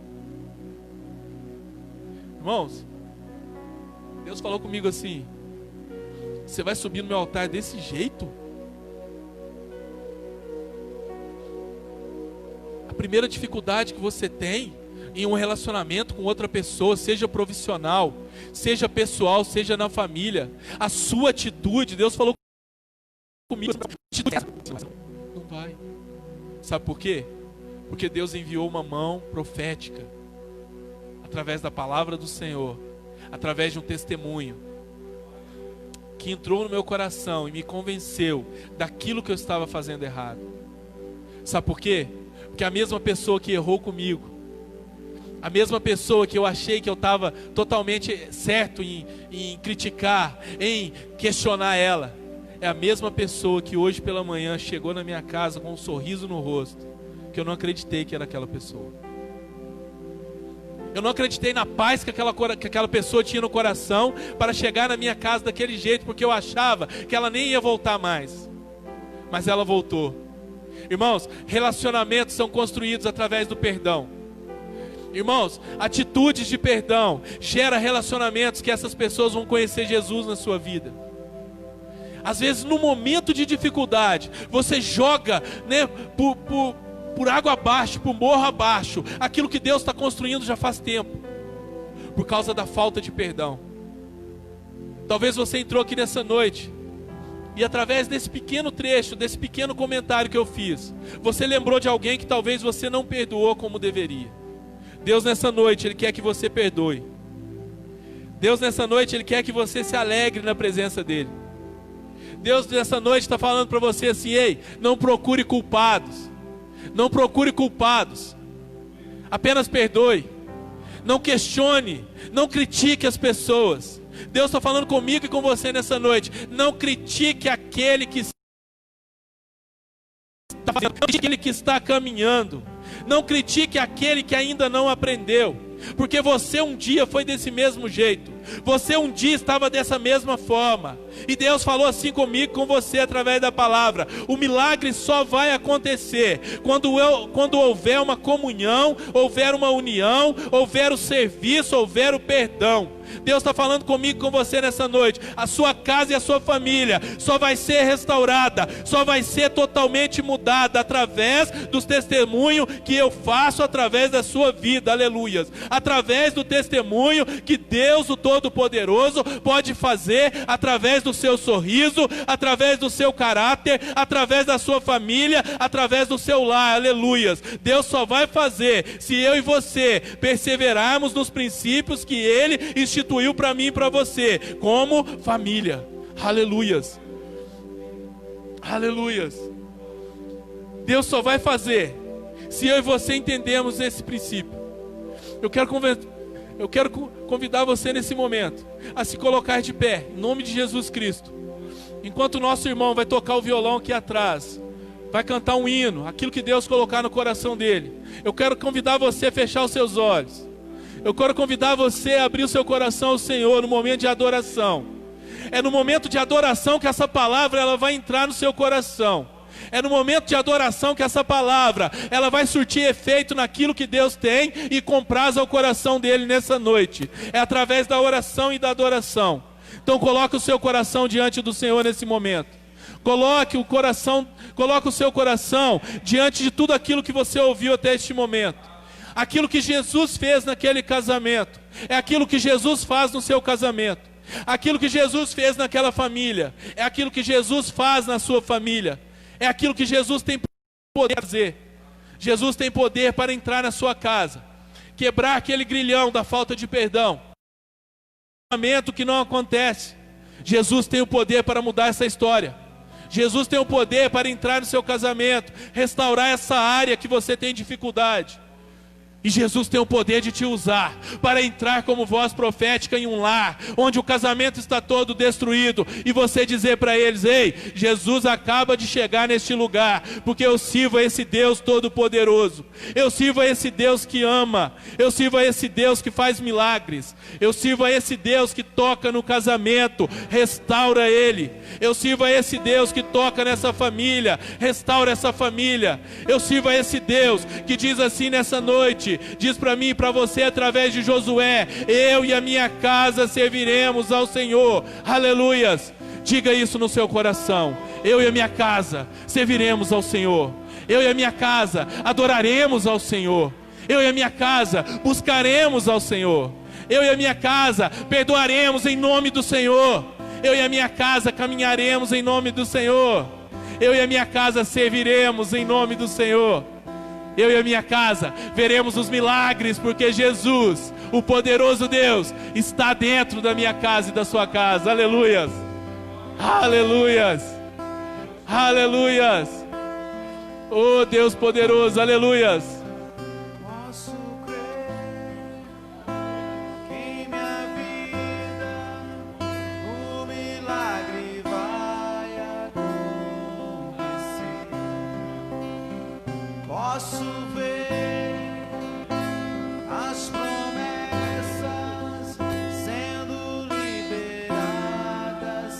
Irmãos, Deus falou comigo assim: você vai subir no meu altar desse jeito? A primeira dificuldade que você tem em um relacionamento com outra pessoa, seja profissional, seja pessoal, seja na família, a sua atitude, Deus falou comigo, não vai. Sabe por quê? Porque Deus enviou uma mão profética, através da palavra do Senhor, através de um testemunho, que entrou no meu coração e me convenceu daquilo que eu estava fazendo errado. Sabe por quê? Porque a mesma pessoa que errou comigo, a mesma pessoa que eu achei que eu estava totalmente certo em criticar, em questionar ela, é a mesma pessoa que hoje pela manhã chegou na minha casa com um sorriso no rosto, que eu não acreditei que era aquela pessoa. Eu não acreditei na paz que aquela pessoa tinha no coração para chegar na minha casa daquele jeito, porque eu achava que ela nem ia voltar mais. Mas ela voltou. Irmãos, relacionamentos são construídos através do perdão. Irmãos, atitudes de perdão gera relacionamentos que essas pessoas vão conhecer Jesus na sua vida. Às vezes no momento de dificuldade, você joga, né, por água abaixo, por morro abaixo, aquilo que Deus está construindo já faz tempo, por causa da falta de perdão. Talvez você entrou aqui nessa noite e através desse pequeno trecho, desse pequeno comentário que eu fiz, você lembrou de alguém que talvez você não perdoou como deveria. Deus nessa noite, Ele quer que você perdoe. Deus nessa noite, Ele quer que você se alegre na presença dEle. Deus nessa noite está falando para você assim: ei, não procure culpados. Não procure culpados. Apenas perdoe. Não questione, não critique as pessoas. Deus está falando comigo e com você nessa noite. Não critique aquele que está fazendo, aquele que está caminhando. Não critique aquele que ainda não aprendeu, porque você um dia foi desse mesmo jeito. Você um dia estava dessa mesma forma. E Deus falou assim comigo, com você, através da palavra: o milagre só vai acontecer quando houver uma comunhão, houver uma união, houver o serviço, houver o perdão. Deus está falando comigo, com você nessa noite. A sua casa e a sua família só vai ser restaurada, só vai ser totalmente mudada através dos testemunhos que eu faço através da sua vida, aleluias. Através do testemunho que Deus, o Todo-Poderoso, pode fazer através do seu sorriso, através do seu caráter, através da sua família, através do seu lar, aleluias. Deus só vai fazer se eu e você perseverarmos nos princípios que Ele instituiu para mim e para você, como família, aleluias, aleluias. Deus só vai fazer se eu e você entendemos esse princípio. Eu quero convidar você nesse momento a se colocar de pé, em nome de Jesus Cristo. Enquanto o nosso irmão vai tocar o violão aqui atrás, vai cantar um hino, aquilo que Deus colocar no coração dele, eu quero convidar você a fechar os seus olhos. Eu quero convidar você a abrir o seu coração ao Senhor no momento de adoração. É no momento de adoração que essa palavra ela vai entrar no seu coração. É no momento de adoração que essa palavra ela vai surtir efeito naquilo que Deus tem e compraz ao coração dele nessa noite. É através da oração e da adoração. Então coloque o seu coração diante do Senhor nesse momento. Coloque o seu coração diante de tudo aquilo que você ouviu até este momento. Aquilo que Jesus fez naquele casamento é aquilo que Jesus faz no seu casamento. Aquilo que Jesus fez naquela família é aquilo que Jesus faz na sua família. É aquilo que Jesus tem poder para fazer. Jesus tem poder para entrar na sua casa, quebrar aquele grilhão da falta de perdão, que não acontece. Jesus tem o poder para mudar essa história. Jesus tem o poder para entrar no seu casamento, restaurar essa área que você tem dificuldade. E Jesus tem o poder de te usar para entrar como voz profética em um lar onde o casamento está todo destruído, e você dizer para eles: ei, Jesus acaba de chegar neste lugar, porque eu sirvo a esse Deus todo-poderoso, eu sirvo a esse Deus que ama, eu sirvo a esse Deus que faz milagres, eu sirvo a esse Deus que toca no casamento, restaura ele, eu sirvo a esse Deus que toca nessa família, restaura essa família, eu sirvo a esse Deus que diz assim nessa noite, diz para mim e para você através de Josué: eu e a minha casa serviremos ao Senhor, aleluias. Diga isso no seu coração: eu e a minha casa serviremos ao Senhor, eu e a minha casa adoraremos ao Senhor, eu e a minha casa buscaremos ao Senhor, eu e a minha casa perdoaremos em nome do Senhor, eu e a minha casa caminharemos em nome do Senhor, eu e a minha casa serviremos em nome do Senhor. Eu e a minha casa veremos os milagres, porque Jesus, o poderoso Deus, está dentro da minha casa e da sua casa. Aleluias, aleluias, aleluias. Oh Deus poderoso, aleluias. Posso crer que em minha vida o milagre vai acontecer. Posso ver as promessas sendo liberadas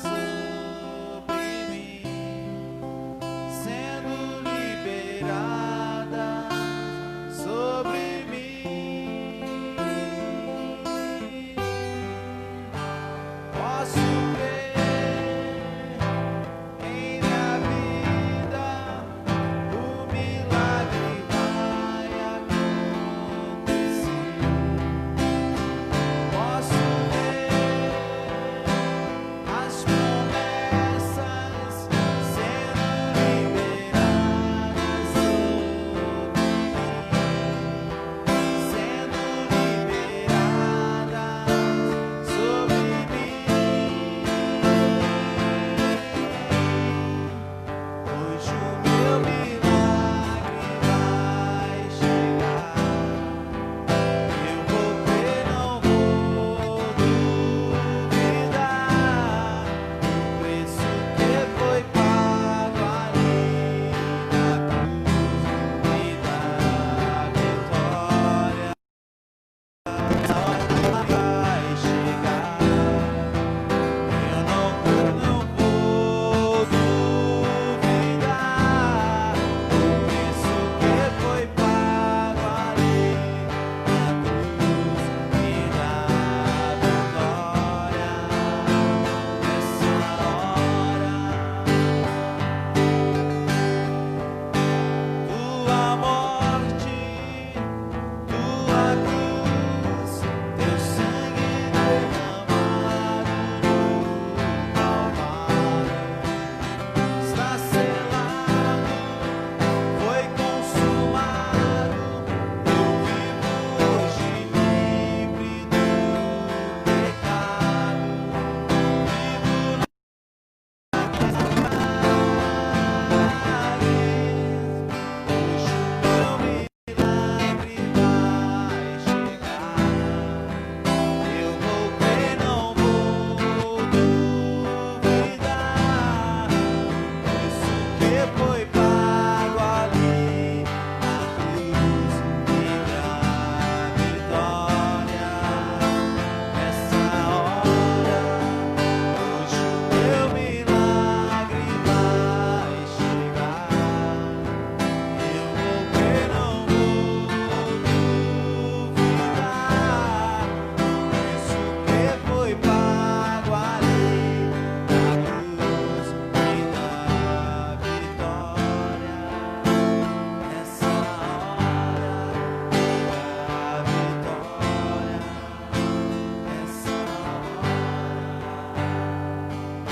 sobre mim, sendo liberadas sobre mim. Posso crer em minha vida o milagre vai acontecer.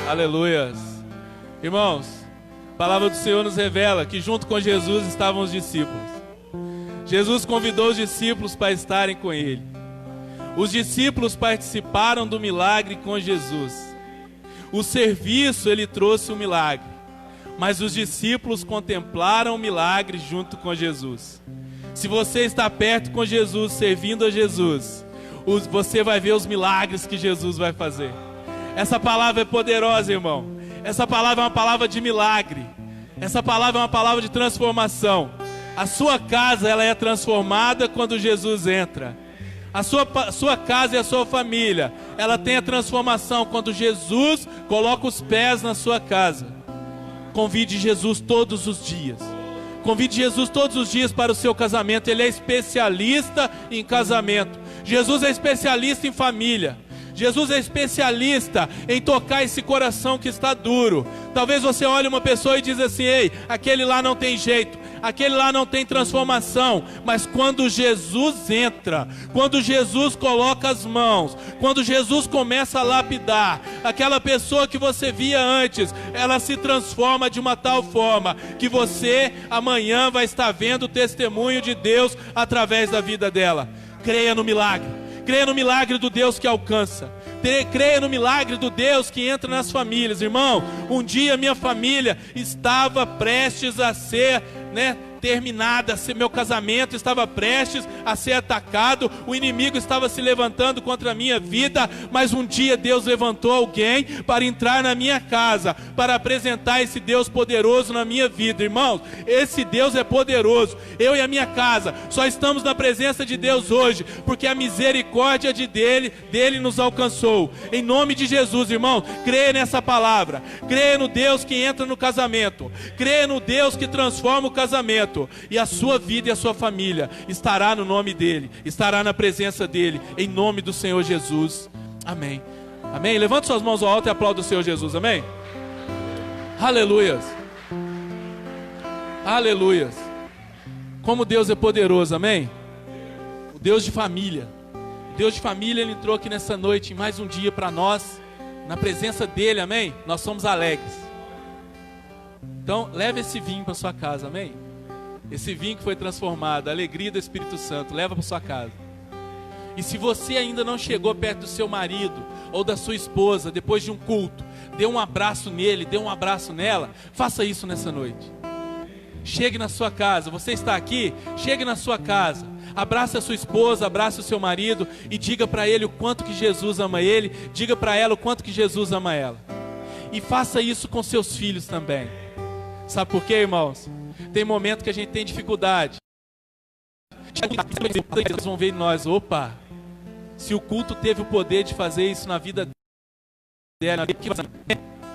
Aleluias. Irmãos, a palavra do Senhor nos revela que junto com Jesus estavam os discípulos. Jesus convidou os discípulos para estarem com Ele. Os discípulos participaram do milagre com Jesus. O serviço, Ele trouxe o milagre. Mas os discípulos contemplaram o milagre junto com Jesus. Se você está perto com Jesus, servindo a Jesus, você vai ver os milagres que Jesus vai fazer. Essa palavra é poderosa, irmão. Essa palavra é uma palavra de milagre. Essa palavra é uma palavra de transformação. A sua casa, ela é transformada quando Jesus entra. A sua casa e a sua família, ela tem a transformação quando Jesus coloca os pés na sua casa. Convide Jesus todos os dias. Convide Jesus todos os dias para o seu casamento. Ele é especialista em casamento. Jesus é especialista em família. Jesus é especialista em tocar esse coração que está duro. Talvez você olhe uma pessoa e diz assim: ei, aquele lá não tem jeito, aquele lá não tem transformação. Mas quando Jesus entra, quando Jesus coloca as mãos, quando Jesus começa a lapidar, aquela pessoa que você via antes, ela se transforma de uma tal forma que você amanhã vai estar vendo o testemunho de Deus através da vida dela. Creia no milagre. Creia no milagre do Deus que alcança. Creia no milagre do Deus que entra nas famílias. Irmão, um dia minha família estava prestes a ser, terminada, meu casamento estava prestes a ser atacado, o inimigo estava se levantando contra a minha vida, mas um dia Deus levantou alguém para entrar na minha casa, para apresentar esse Deus poderoso na minha vida. Irmãos, esse Deus é poderoso. Eu e a minha casa só estamos na presença de Deus hoje porque a misericórdia dele nos alcançou. Em nome de Jesus, irmão, creia nessa palavra. Creia no Deus que entra no casamento. Creia no Deus que transforma o casamento. E a sua vida e a sua família estará no nome dEle, estará na presença dEle, em nome do Senhor Jesus. Amém. Amém. Levante suas mãos ao alto e aplauda o Senhor Jesus. Amém. Aleluias. Aleluias. Como Deus é poderoso. Amém. O Deus de família. O Deus de família, Ele entrou aqui nessa noite, em mais um dia para nós, na presença dEle. Amém. Nós somos alegres. Então leve esse vinho para sua casa. Amém. Esse vinho que foi transformado, a alegria do Espírito Santo, leva para sua casa. E se você ainda não chegou perto do seu marido ou da sua esposa, depois de um culto, dê um abraço nele, dê um abraço nela, faça isso nessa noite. Chegue na sua casa, você está aqui, chegue na sua casa, abrace a sua esposa, abrace o seu marido e diga para ele o quanto que Jesus ama ele, diga para ela o quanto que Jesus ama ela. E faça isso com seus filhos também. Sabe por quê, irmãos? Tem momento que a gente tem dificuldade. Eles vão ver em nós: opa, se o culto teve o poder de fazer isso na vida dela,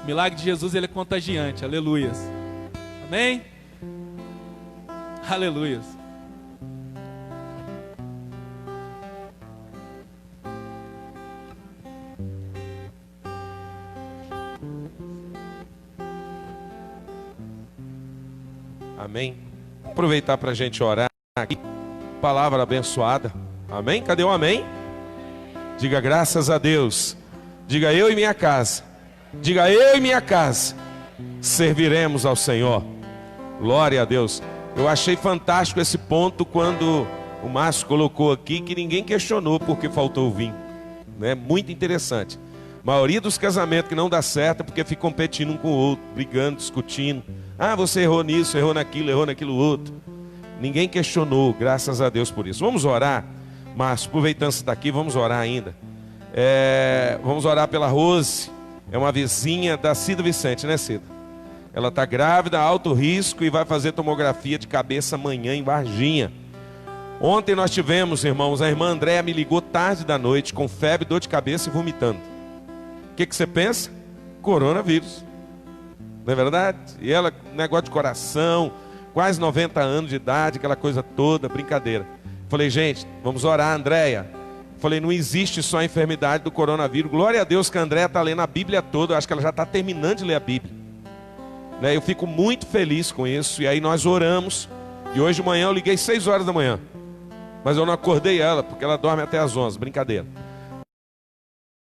o milagre de Jesus, ele é contagiante. Aleluias. Amém? Aleluias. Amém. Aproveitar para a gente orar aqui. Palavra abençoada. Amém? Cadê o amém? Diga graças a Deus. Diga eu e minha casa. Diga eu e minha casa serviremos ao Senhor. Glória a Deus. Eu achei fantástico esse ponto quando o Márcio colocou aqui que ninguém questionou porque faltou o vinho. Muito interessante. A maioria dos casamentos que não dá certo é porque ficam competindo um com o outro, brigando, discutindo. Ah, você errou nisso, errou naquilo outro. Ninguém questionou, graças a Deus por isso. Vamos orar, Márcio, aproveitando que você está aqui, vamos orar ainda. Vamos orar pela Rose, é uma vizinha da Cida Vicente, né, Cida? Ela está grávida, alto risco, e vai fazer tomografia de cabeça amanhã em Varginha. Ontem nós tivemos, irmãos, a irmã Andréa me ligou tarde da noite, com febre, dor de cabeça e vomitando. O que você pensa? Coronavírus. Não é verdade? E ela, negócio de coração, quase 90 anos de idade, aquela coisa toda, brincadeira. Falei, gente, vamos orar, Andréia. Falei, não existe só a enfermidade do coronavírus. Glória a Deus que a Andréia está lendo a Bíblia toda. Eu acho que ela já está terminando de ler a Bíblia. Eu fico muito feliz com isso. E aí nós oramos. E hoje de manhã eu liguei 6 horas da manhã. Mas eu não acordei ela, porque ela dorme até às 11. Brincadeira.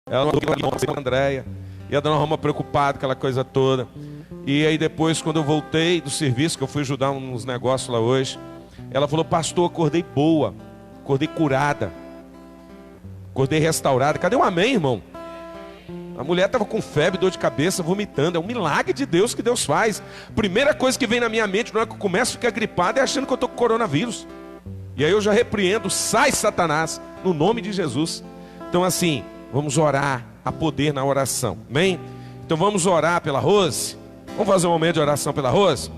Ela não dormiu, a Andréia. E a dona Roma preocupada, aquela coisa toda. E aí depois, quando eu voltei do serviço, que eu fui ajudar uns negócios lá hoje, ela falou: pastor, acordei boa, acordei curada, acordei restaurada. Cadê o amém, irmão? A mulher estava com febre, dor de cabeça, vomitando. É um milagre de Deus que Deus faz. Primeira coisa que vem na minha mente, na hora que eu começo a ficar gripado, é achando que eu estou com coronavírus. E aí eu já repreendo: sai, Satanás, no nome de Jesus. Então assim, vamos orar, a poder na oração, amém? Então vamos orar pela Rose. Vamos fazer um momento de oração pela Rose.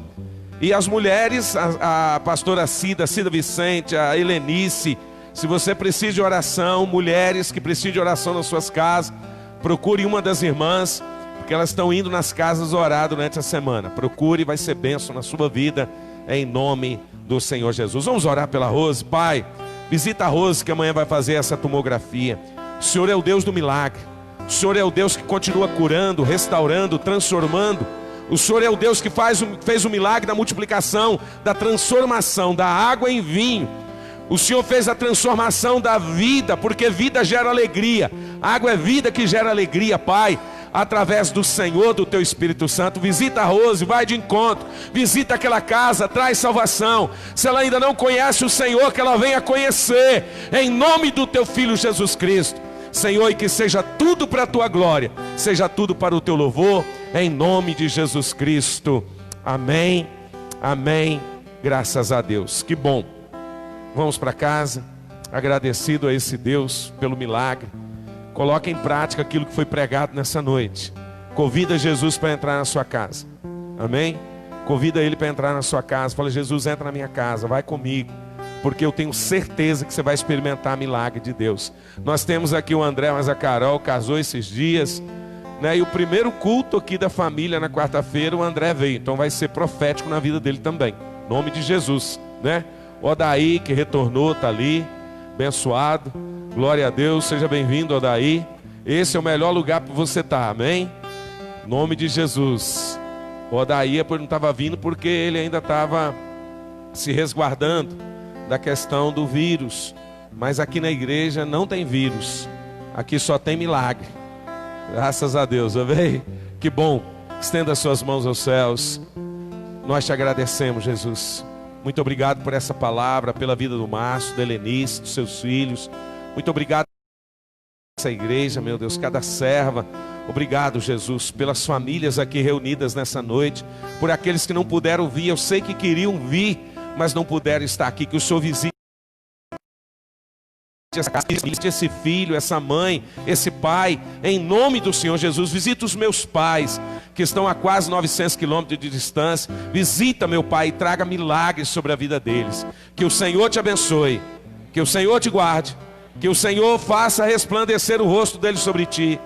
E as mulheres, a pastora Cida Vicente, a Helenice, se você precisa de oração, mulheres que precisam de oração nas suas casas, procure uma das irmãs, porque elas estão indo nas casas orar durante a semana. Procure, vai ser bênção na sua vida, em nome do Senhor Jesus. Vamos orar pela Rose. Pai, visita a Rose, que amanhã vai fazer essa tomografia. O Senhor é o Deus do milagre. O Senhor é o Deus que continua curando, restaurando, transformando. O Senhor é o Deus que fez o milagre da multiplicação, da transformação da água em vinho. O Senhor fez a transformação da vida, porque vida gera alegria. A água é vida que gera alegria, Pai. Através do Senhor, do Teu Espírito Santo. Visita a Rose, vai de encontro. Visita aquela casa, traz salvação. Se ela ainda não conhece o Senhor, que ela venha conhecer. Em nome do Teu Filho Jesus Cristo. Senhor, e que seja tudo para a Tua glória. Seja tudo para o Teu louvor. Em nome de Jesus Cristo. Amém. Amém. Graças a Deus. Que bom. Vamos para casa, agradecido a esse Deus pelo milagre. Coloque em prática aquilo que foi pregado nessa noite. Convida Jesus para entrar na sua casa. Amém? Convida Ele para entrar na sua casa. Fala: Jesus, entra na minha casa, vai comigo, porque eu tenho certeza que você vai experimentar milagre de Deus. Nós temos aqui o André, mas a Carol casou esses dias, né? E o primeiro culto aqui da família na quarta-feira, o André veio. Então vai ser profético na vida dele também. Em nome de Jesus, né? O Odaí, que retornou, está ali, abençoado, glória a Deus, seja bem-vindo, Odaí. Esse é o melhor lugar para você estar, amém? Em nome de Jesus. O Odaí não estava vindo porque ele ainda estava se resguardando da questão do vírus. Mas aqui na igreja não tem vírus, aqui só tem milagre. Graças a Deus, amém? Que bom. Estenda as suas mãos aos céus. Nós te agradecemos, Jesus. Muito obrigado por essa palavra, pela vida do Márcio, da Helenice, dos seus filhos. Muito obrigado por essa igreja, meu Deus, cada serva. Obrigado, Jesus, pelas famílias aqui reunidas nessa noite, por aqueles que não puderam vir. Eu sei que queriam vir, mas não puderam estar aqui. Que o Senhor visite esse filho, essa mãe, esse pai, em nome do Senhor Jesus. Visita os meus pais, que estão a quase 900 quilômetros de distância. Visita, meu Pai, e traga milagres sobre a vida deles. Que o Senhor te abençoe, que o Senhor te guarde, que o Senhor faça resplandecer o rosto dele sobre ti,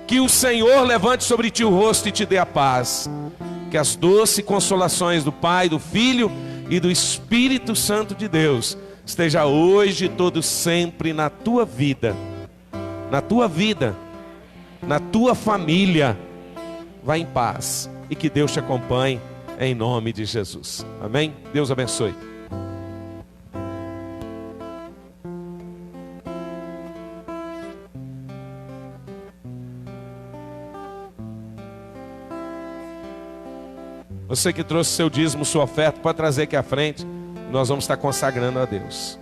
que o Senhor levante sobre ti o rosto e te dê a paz. Que as doces consolações do Pai, do Filho e do Espírito Santo de Deus esteja hoje e todo sempre na tua vida, na tua vida, na tua família. Vá em paz e que Deus te acompanhe em nome de Jesus. Amém? Deus abençoe. Você que trouxe seu dízimo, sua oferta, pode trazer aqui à frente. Nós vamos estar consagrando a Deus.